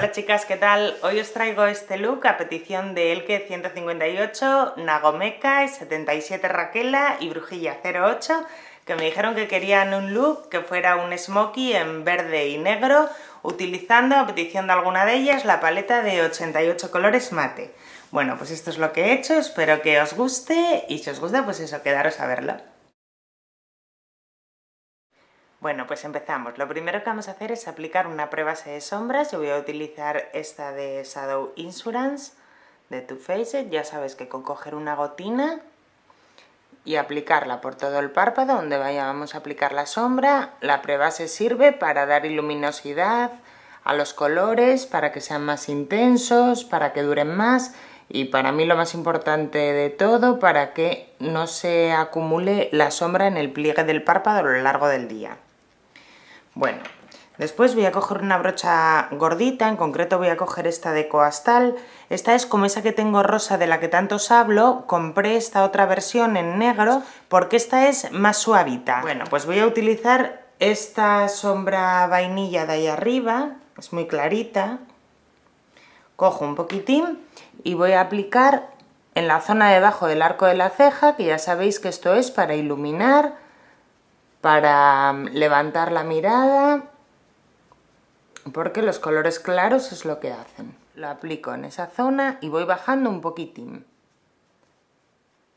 Hola chicas, ¿qué tal? Hoy os traigo este look a petición de Elke158, Nagomeka, 77 Raquela y Brujilla 08, que me dijeron que querían un look que fuera un smokey en verde y negro, utilizando a petición de alguna de ellas la paleta de 88 colores mate. Bueno, pues esto es lo que he hecho, espero que os guste y si os gusta, pues eso, quedaros a verlo. Bueno, pues empezamos. Lo primero que vamos a hacer es aplicar una prebase de sombras. Yo voy a utilizar esta de Shadow Insurance de Too Faced. Ya sabes que con coger una gotina y aplicarla por todo el párpado donde vayamos a aplicar la sombra. La prebase sirve para dar luminosidad a los colores, para que sean más intensos, para que duren más y para mí lo más importante de todo, para que no se acumule la sombra en el pliegue del párpado a lo largo del día. Bueno, después voy a coger una brocha gordita, en concreto voy a coger esta de Coastal. Esta es como esa que tengo rosa de la que tanto os hablo. Compré esta otra versión en negro porque esta es más suavita. Bueno, pues voy a utilizar esta sombra vainilla de ahí arriba, es muy clarita. Cojo un poquitín y voy a aplicar en la zona de debajo del arco de la ceja, que ya sabéis que esto es para iluminar, para levantar la mirada, porque los colores claros es lo que hacen. Lo aplico en esa zona y voy bajando un poquitín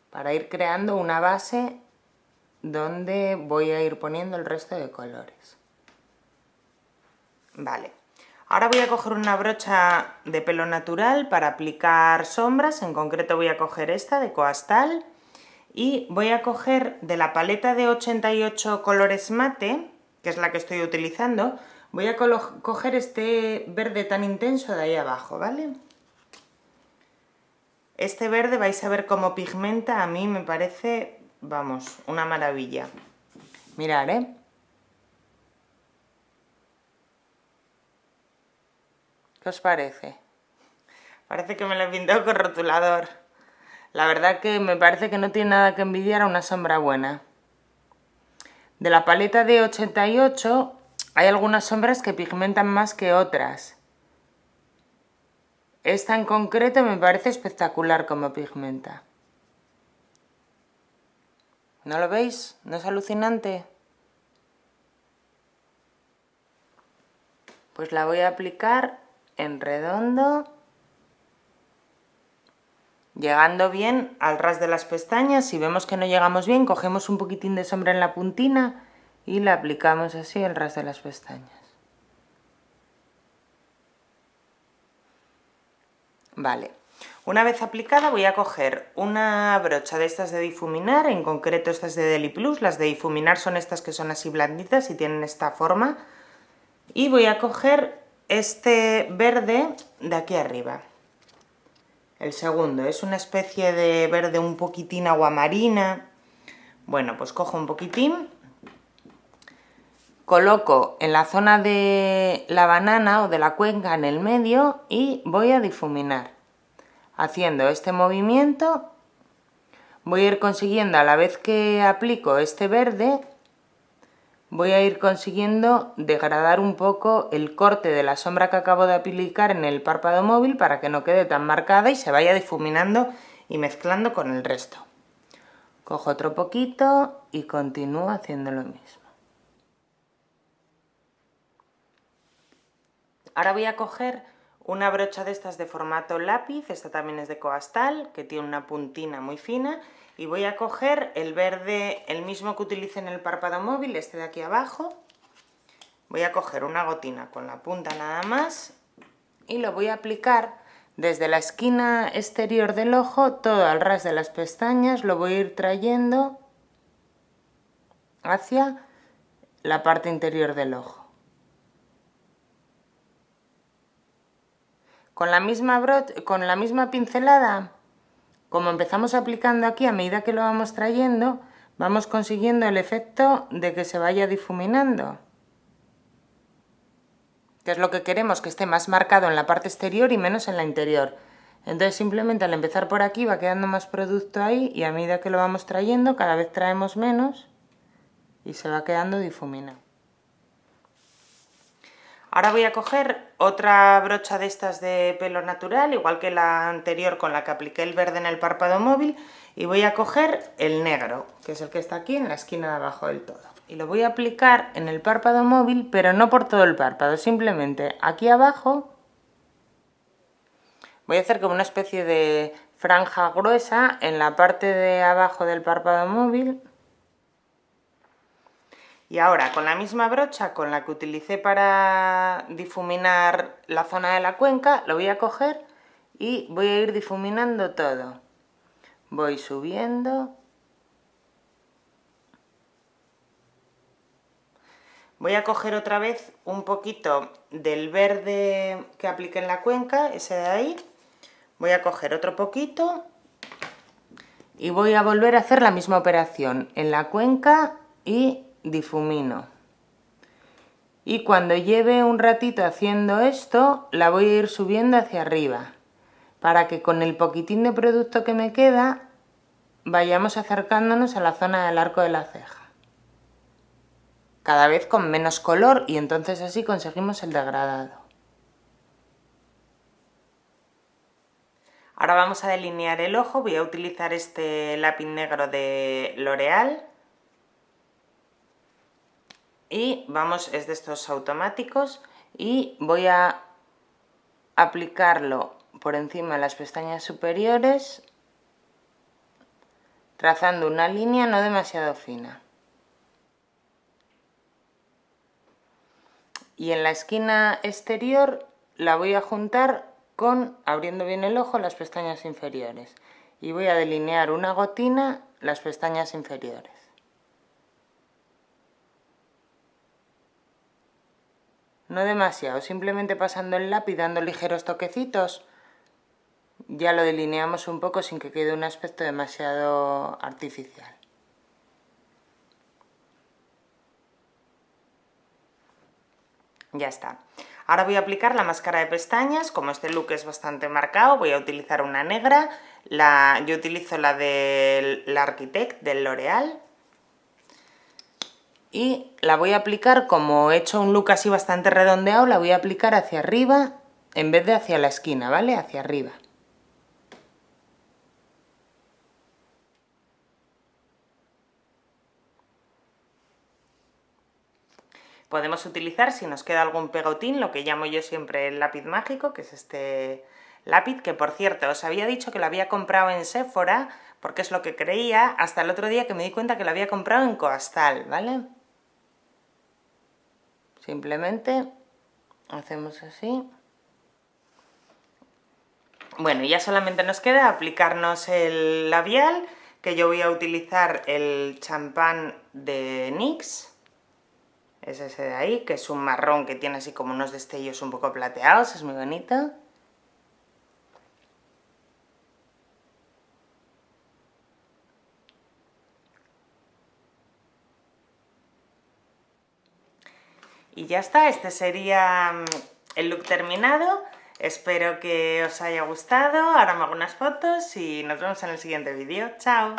para ir creando una base donde voy a ir poniendo el resto de colores. Vale, ahora voy a coger una brocha de pelo natural para aplicar sombras, en concreto voy a coger esta de Coastal. Y voy a coger de la paleta de 88 colores mate, que es la que estoy utilizando, voy a coger este verde tan intenso de ahí abajo, ¿vale? Este verde vais a ver cómo pigmenta, a mí me parece, vamos, una maravilla. Mirad, ¿eh? ¿Qué os parece? Parece que me lo he pintado con rotulador. La verdad que me parece que no tiene nada que envidiar a una sombra buena. De la paleta de 88 hay algunas sombras que pigmentan más que otras. Esta en concreto me parece espectacular como pigmenta. ¿No lo veis? ¿No es alucinante? Pues la voy a aplicar en redondo, llegando bien al ras de las pestañas. Si vemos que no llegamos bien, cogemos un poquitín de sombra en la puntina y la aplicamos así al ras de las pestañas. Vale, una vez aplicada voy a coger una brocha de estas de difuminar, en concreto estas de Deli Plus. Las de difuminar son estas que son así blanditas y tienen esta forma. Y voy a coger este verde de aquí arriba. El segundo es una especie de verde un poquitín aguamarina. Bueno, pues cojo un poquitín, coloco en la zona de la banana o de la cuenca en el medio y voy a difuminar. Haciendo este movimiento voy a ir consiguiendo, a la vez que aplico este verde, voy a ir consiguiendo degradar un poco el corte de la sombra que acabo de aplicar en el párpado móvil para que no quede tan marcada y se vaya difuminando y mezclando con el resto. Cojo otro poquito y continúo haciendo lo mismo. Ahora voy a coger una brocha de estas de formato lápiz, esta también es de Coastal, que tiene una puntina muy fina, y voy a coger el verde, el mismo que utilicé en el párpado móvil, este de aquí abajo. Voy a coger una gotina con la punta nada más y lo voy a aplicar desde la esquina exterior del ojo, todo al ras de las pestañas, lo voy a ir trayendo hacia la parte interior del ojo. Con la misma pincelada, como empezamos aplicando aquí, a medida que lo vamos trayendo, vamos consiguiendo el efecto de que se vaya difuminando. Que es lo que queremos, que esté más marcado en la parte exterior y menos en la interior. Entonces simplemente al empezar por aquí va quedando más producto ahí y a medida que lo vamos trayendo cada vez traemos menos y se va quedando difuminado. Ahora voy a coger otra brocha de estas de pelo natural, igual que la anterior con la que apliqué el verde en el párpado móvil, y voy a coger el negro, que es el que está aquí en la esquina de abajo del todo. Y lo voy a aplicar en el párpado móvil, pero no por todo el párpado, simplemente aquí abajo. Voy a hacer como una especie de franja gruesa en la parte de abajo del párpado móvil. Y ahora con la misma brocha con la que utilicé para difuminar la zona de la cuenca, lo voy a coger y voy a ir difuminando todo. Voy subiendo. Voy a coger otra vez un poquito del verde que apliqué en la cuenca, ese de ahí. Voy a coger otro poquito y voy a volver a hacer la misma operación en la cuenca y difumino. Y cuando lleve un ratito haciendo esto, la voy a ir subiendo hacia arriba, para que con el poquitín de producto que me queda, vayamos acercándonos a la zona del arco de la ceja. Cada vez con menos color y entonces así conseguimos el degradado. Ahora vamos a delinear el ojo, voy a utilizar este lápiz negro de L'Oreal. Y vamos, es de estos automáticos, y voy a aplicarlo por encima de las pestañas superiores, trazando una línea no demasiado fina. Y en la esquina exterior la voy a juntar con, abriendo bien el ojo, las pestañas inferiores. Y voy a delinear una gotina las pestañas inferiores. No demasiado, simplemente pasando el lápiz, dando ligeros toquecitos, ya lo delineamos un poco sin que quede un aspecto demasiado artificial. Ya está. Ahora voy a aplicar la máscara de pestañas. Como este look es bastante marcado, voy a utilizar una negra. Yo utilizo la del L'Architect, del L'Oreal. Y la voy a aplicar, como he hecho un look así bastante redondeado, la voy a aplicar hacia arriba en vez de hacia la esquina, ¿vale? Hacia arriba. Podemos utilizar, si nos queda algún pegotín, lo que llamo yo siempre el lápiz mágico, que es este lápiz, que por cierto os había dicho que lo había comprado en Sephora, porque es lo que creía, hasta el otro día que me di cuenta que lo había comprado en Coastal, ¿vale? Simplemente hacemos así. Bueno, ya solamente nos queda aplicarnos el labial, que yo voy a utilizar el champán de NYX. Es ese de ahí, que es un marrón que tiene así como unos destellos un poco plateados, es muy bonito. Y ya está, este sería el look terminado. Espero que os haya gustado. Ahora me hago unas fotos y nos vemos en el siguiente vídeo. ¡Chao!